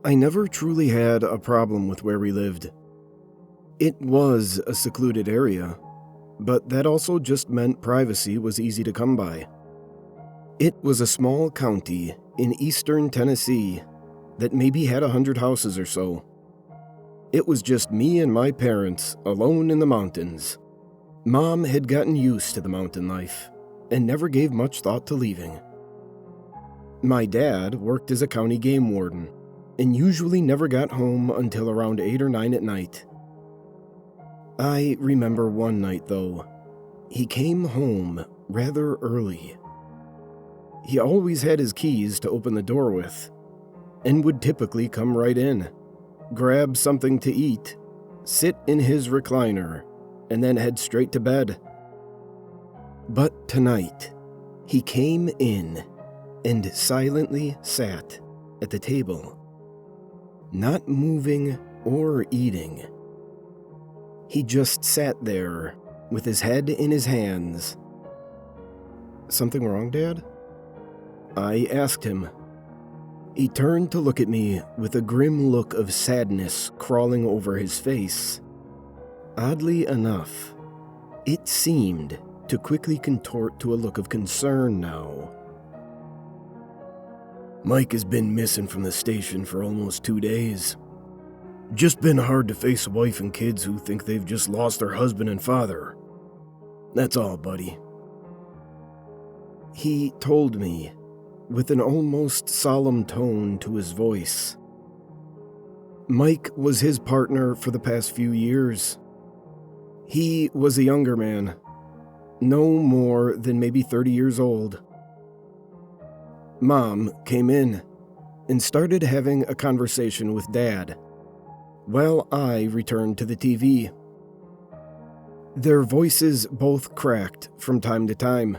I never truly had a problem with where we lived. It was a secluded area, but that also just meant privacy was easy to come by. It was a small county in eastern Tennessee that maybe had 100 houses or so. It was just me and my parents alone in the mountains. Mom had gotten used to the mountain life and never gave much thought to leaving. My dad worked as a county game warden and usually never got home until around 8 or 9 at night. I remember one night, though, he came home rather early. He always had his keys to open the door with, and would typically come right in, grab something to eat, sit in his recliner, and then head straight to bed. But tonight, he came in and silently sat at the table, not moving or eating. He just sat there with his head in his hands. "Something wrong, Dad?" I asked him. He turned to look at me with a grim look of sadness crawling over his face. Oddly enough, it seemed to quickly contort to a look of concern now. "Mike has been missing from the station for almost 2 days. Just been hard to face a wife and kids who think they've just lost their husband and father. That's all, buddy," he told me, with an almost solemn tone to his voice. Mike was his partner for the past few years. He was a younger man, no more than maybe 30 years old. Mom came in and started having a conversation with Dad, while I returned to the TV. Their voices both cracked from time to time.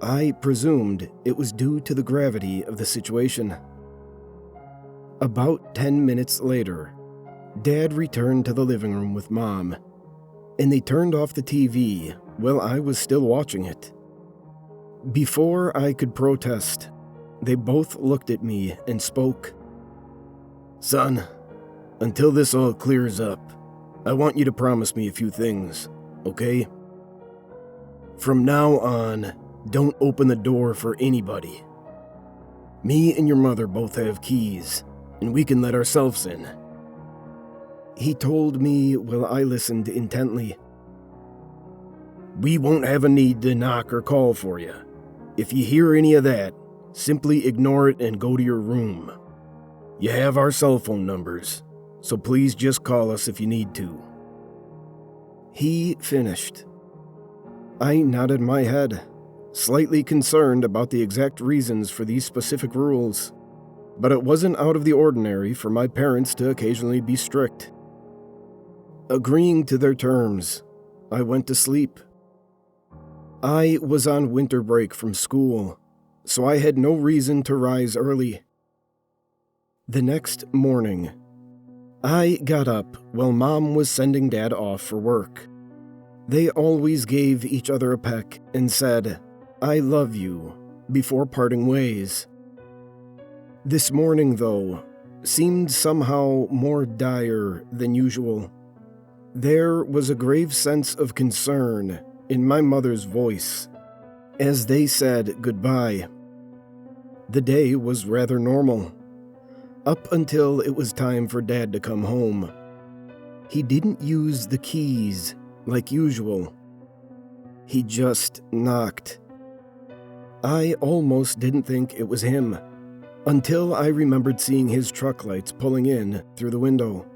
I presumed it was due to the gravity of the situation. About 10 minutes later, Dad returned to the living room with Mom, and they turned off the TV while I was still watching it. Before I could protest, they both looked at me and spoke. "Son, until this all clears up, I want you to promise me a few things, okay? From now on, don't open the door for anybody. Me and your mother both have keys, and we can let ourselves in," he told me while I listened intently. "We won't have a need to knock or call for you. If you hear any of that, simply ignore it and go to your room. You have our cell phone numbers, so please just call us if you need to." He finished. I nodded my head, slightly concerned about the exact reasons for these specific rules, but it wasn't out of the ordinary for my parents to occasionally be strict. Agreeing to their terms, I went to sleep. I was on winter break from school, so I had no reason to rise early. The next morning, I got up while Mom was sending Dad off for work. They always gave each other a peck and said, "I love you," before parting ways. This morning, though, seemed somehow more dire than usual. There was a grave sense of concern in my mother's voice as they said goodbye. The day was rather normal, up until it was time for Dad to come home. He didn't use the keys like usual. He just knocked. I almost didn't think it was him, until I remembered seeing his truck lights pulling in through the window.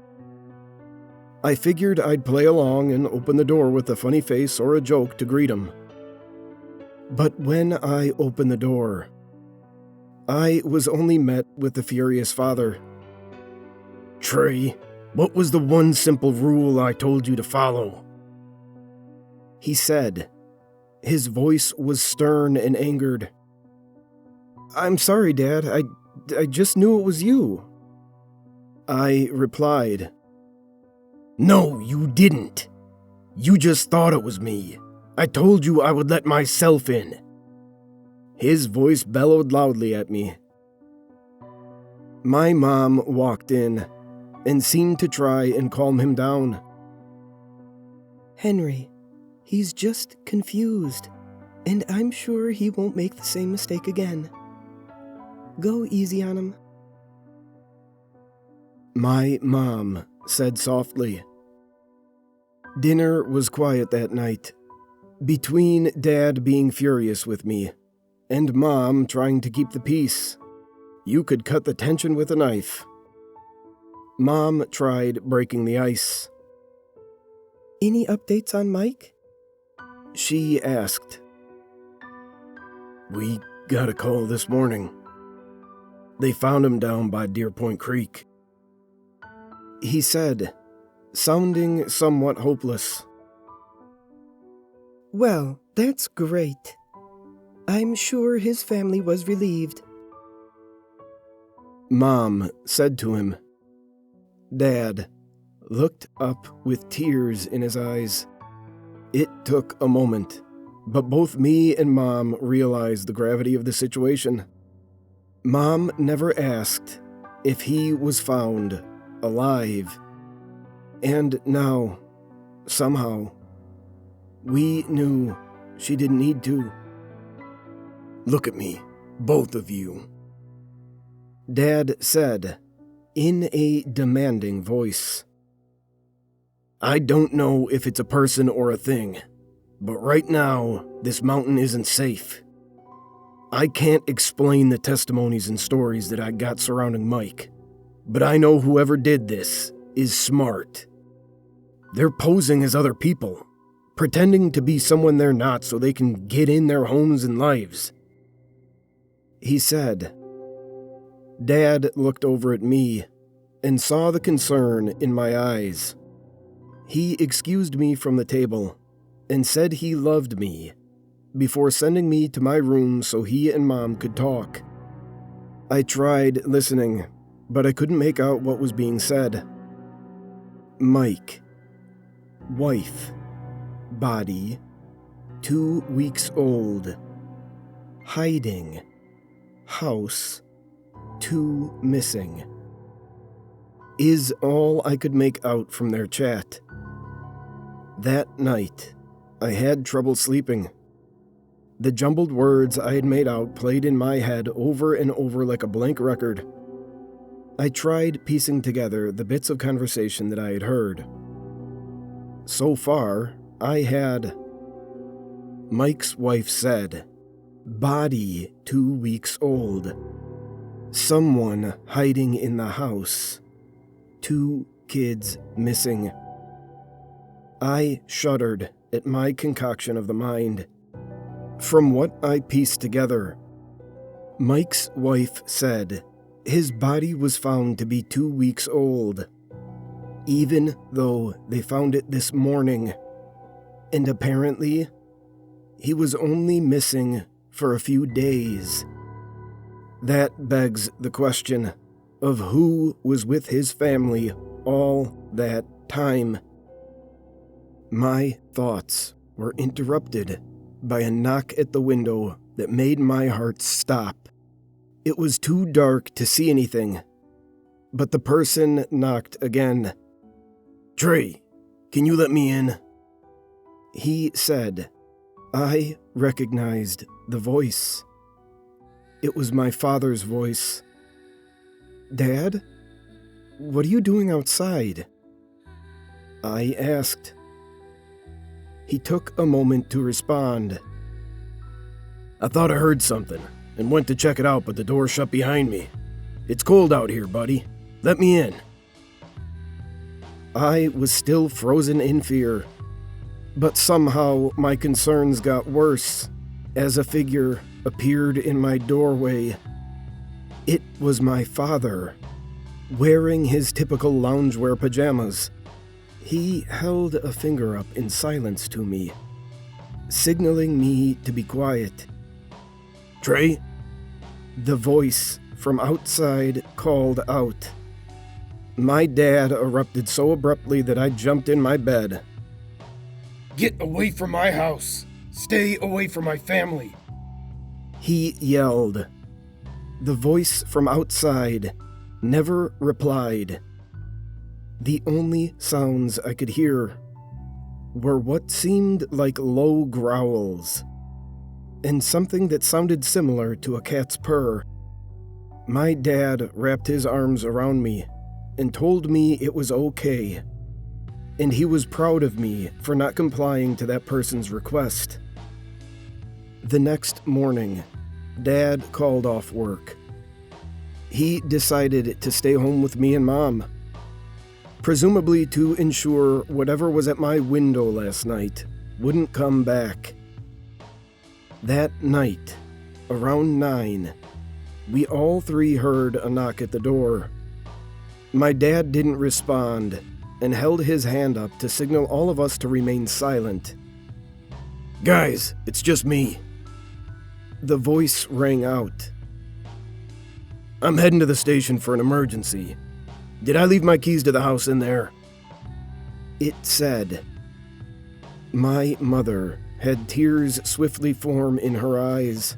I figured I'd play along and open the door with a funny face or a joke to greet him. But when I opened the door, I was only met with the furious father. "Trey, what was the one simple rule I told you to follow?" he said. His voice was stern and angered. "I'm sorry, Dad. I just knew it was you," I replied. "No, you didn't. You just thought it was me. I told you I would let myself in." His voice bellowed loudly at me. My mom walked in and seemed to try and calm him down. Henry, he's just confused, and I'm sure he won't make the same mistake again. Go easy on him. My mom said softly. Dinner was quiet that night, between Dad being furious with me and Mom trying to keep the peace. You could cut the tension with a knife. Mom tried breaking the ice. Any updates on Mike? She asked. We got a call this morning. They found him down by Deer Point Creek. He said, sounding somewhat hopeless. Well, that's great. I'm sure his family was relieved. Mom said to him. Dad looked up with tears in his eyes. It took a moment, but both me and Mom realized the gravity of the situation. Mom never asked if he was found alive. And now, somehow, we knew she didn't need to. Look at me, both of you, Dad said, in a demanding voice. I don't know if it's a person or a thing, but right now, this mountain isn't safe. I can't explain the testimonies and stories that I got surrounding Mike, but I know whoever did this is smart. They're posing as other people, pretending to be someone they're not so they can get in their homes and lives. He said. Dad looked over at me and saw the concern in my eyes. He excused me from the table and said he loved me before sending me to my room so he and Mom could talk. I tried listening, but I couldn't make out what was being said. Mike. Wife. Body. 2 weeks old. Hiding. House. 2 missing. Is all I could make out from their chat. That night, I had trouble sleeping. The jumbled words I had made out played in my head over and over like a blank record. I tried piecing together the bits of conversation that I had heard. So far, I had... Mike's wife said, body 2 weeks old. Someone hiding in the house. 2 kids missing. I shuddered at my concoction of the mind. From what I pieced together, Mike's wife said his body was found to be 2 weeks old, even though they found it this morning, and apparently he was only missing for a few days. That begs the question of who was with his family all that time. My thoughts were interrupted by a knock at the window that made my heart stop. It was too dark to see anything, but the person knocked again. Trey, can you let me in? He said. I recognized the voice. It was my father's voice. Dad? What are you doing outside? I asked. He took a moment to respond. I thought I heard something and went to check it out, but the door shut behind me. It's cold out here, buddy. Let me in. I was still frozen in fear, but somehow my concerns got worse as a figure appeared in my doorway. It was my father, wearing his typical loungewear pajamas. He held a finger up in silence to me, signaling me to be quiet. Trey? The voice from outside called out. My dad erupted so abruptly that I jumped in my bed. Get away from my house! Stay away from my family! He yelled. The voice from outside never replied. The only sounds I could hear were what seemed like low growls, and something that sounded similar to a cat's purr. My dad wrapped his arms around me and told me it was okay, and he was proud of me for not complying to that person's request. The next morning, Dad called off work. He decided to stay home with me and Mom, presumably to ensure whatever was at my window last night wouldn't come back. That night, around 9, we all three heard a knock at the door. My dad didn't respond and held his hand up to signal all of us to remain silent. "Guys, it's just me." The voice rang out. "I'm heading to the station for an emergency. Did I leave my keys to the house in there?" It said. My mother had tears swiftly form in her eyes,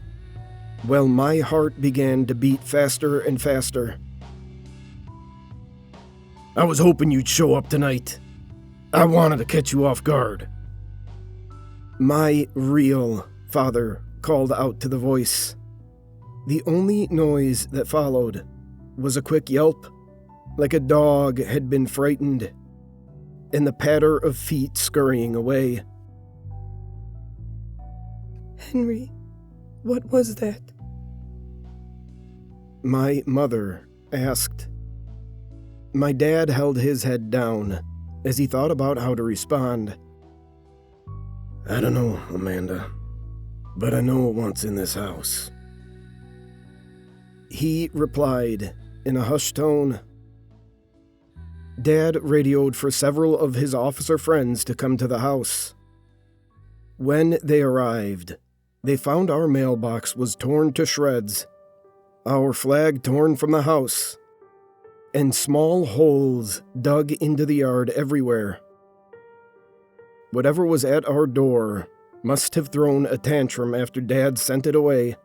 while my heart began to beat faster and faster. "I was hoping you'd show up tonight. I wanted to catch you off guard." My real father called out to the voice. The only noise that followed was a quick yelp, like a dog had been frightened, and the patter of feet scurrying away. "Henry, what was that?" My mother asked. My dad held his head down as he thought about how to respond. "I don't know, Amanda, but I know what's in this house." He replied in a hushed tone. Dad radioed for several of his officer friends to come to the house. When they arrived, they found our mailbox was torn to shreds, our flag torn from the house, and small holes dug into the yard everywhere. Whatever was at our door must have thrown a tantrum after Dad sent it away.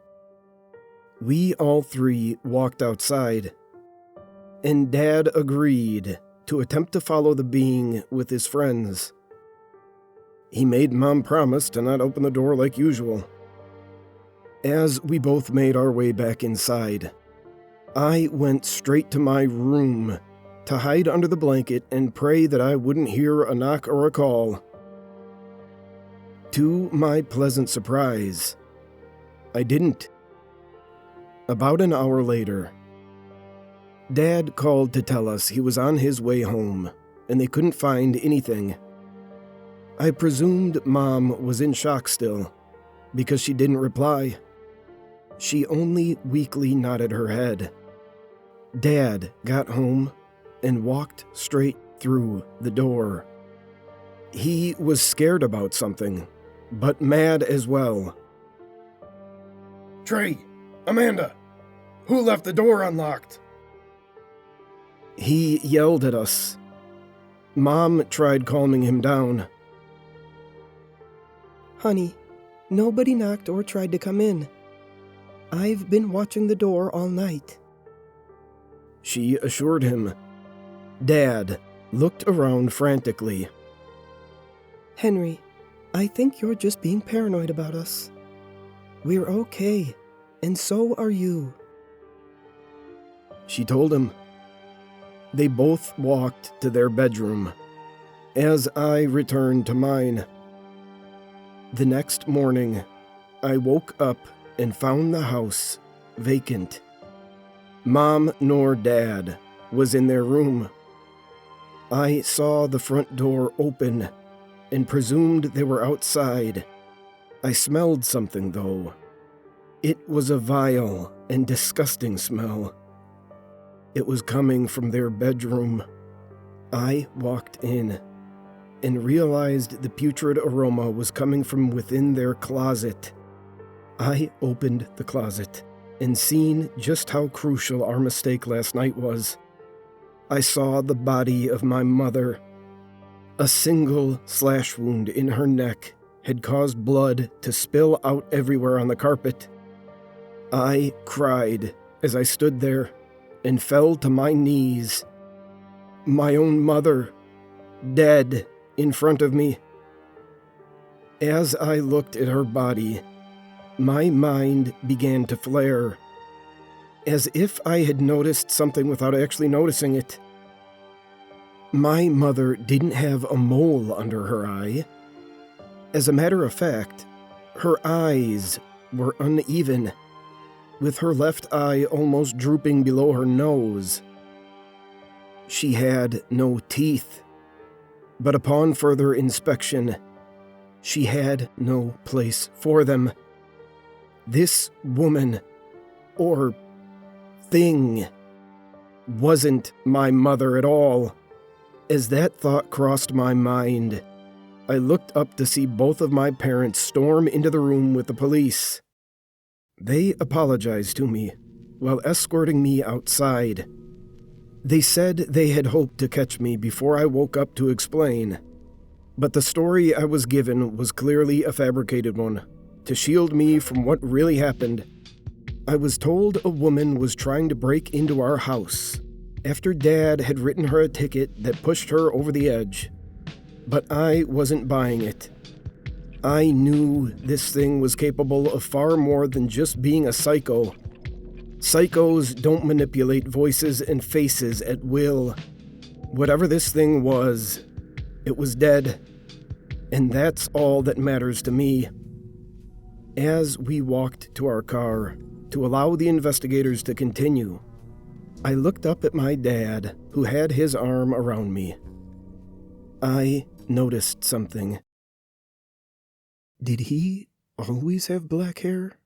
We all three walked outside, and Dad agreed to attempt to follow the being with his friends. He made Mom promise to not open the door like usual. As we both made our way back inside, I went straight to my room to hide under the blanket and pray that I wouldn't hear a knock or a call. To my pleasant surprise, I didn't. About an hour later, Dad called to tell us he was on his way home and they couldn't find anything. I presumed Mom was in shock still because she didn't reply. She only weakly nodded her head. Dad got home and walked straight through the door. He was scared about something, but mad as well. "Trey, Amanda, who left the door unlocked?" He yelled at us. Mom tried calming him down. "Honey, nobody knocked or tried to come in. I've been watching the door all night," she assured him. Dad looked around frantically. "Henry, I think you're just being paranoid about us. We're okay, and so are you," she told him. They both walked to their bedroom, as I returned to mine. The next morning, I woke up and found the house vacant. Mom nor Dad was in their room. I saw the front door open and presumed they were outside. I smelled something, though. It was a vile and disgusting smell. It was coming from their bedroom. I walked in and realized the putrid aroma was coming from within their closet. I opened the closet and seen just how crucial our mistake last night was. I saw the body of my mother. A single slash wound in her neck had caused blood to spill out everywhere on the carpet. I cried as I stood there, and fell to my knees. My own mother, dead in front of me. As I looked at her body, my mind began to flare, as if I had noticed something without actually noticing it. My mother didn't have a mole under her eye. As a matter of fact, her eyes were uneven, with her left eye almost drooping below her nose. She had no teeth, but upon further inspection, she had no place for them. This woman, or thing, wasn't my mother at all. As that thought crossed my mind, I looked up to see both of my parents storm into the room with the police. They apologized to me while escorting me outside. They said they had hoped to catch me before I woke up to explain, but the story I was given was clearly a fabricated one, to shield me from what really happened. I was told a woman was trying to break into our house after Dad had written her a ticket that pushed her over the edge, but I wasn't buying it. I knew this thing was capable of far more than just being a psycho. Psychos don't manipulate voices and faces at will. Whatever this thing was, it was dead, and that's all that matters to me. As we walked to our car to allow the investigators to continue, I looked up at my dad, who had his arm around me. I noticed something. Did he always have black hair?